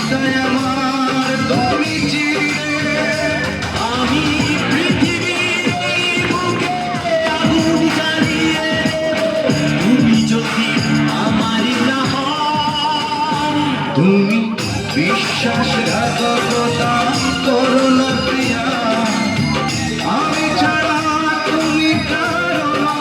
তাই আমার তুমি চিরে আমি পৃথিবীর এই বুকে আগুন জ্বালিয়ে তুমি যদি আমারই না হও তুমি বিশ্বাসঘাতকতা করো না প্রিয়া আমি ছাড়া তুমি কারো না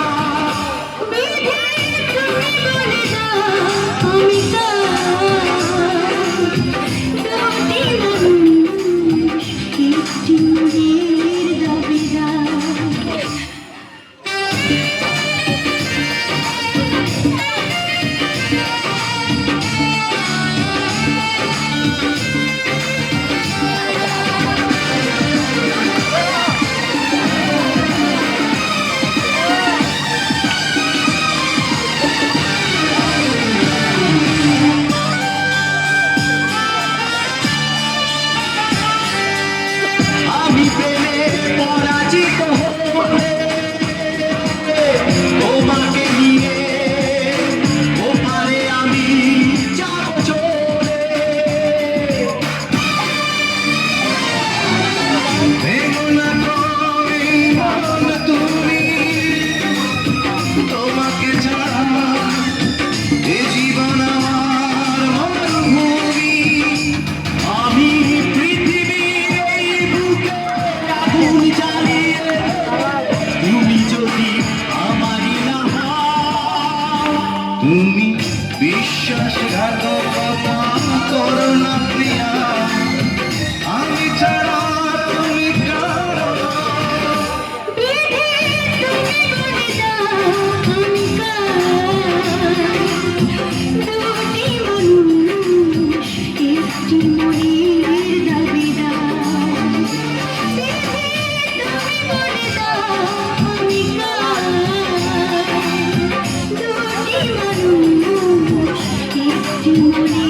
আমি প্রেমে পরাজিত হলে তোমাকে নিয়ে ওপারে আমি যাব চলে ভেঙো না তুমি মন তুমি তোমাকে ছাড়া এ জীবন আমার মরুভূমি আমি পৃথিবীর এই বুকে আগুন জ্বালিয়ে তুমি যদি আমারই না হও তুমি বিশ্বাসঘাতকতা করো না প্রিয়া আমি ছাড়া তুমি কারো না Thank you.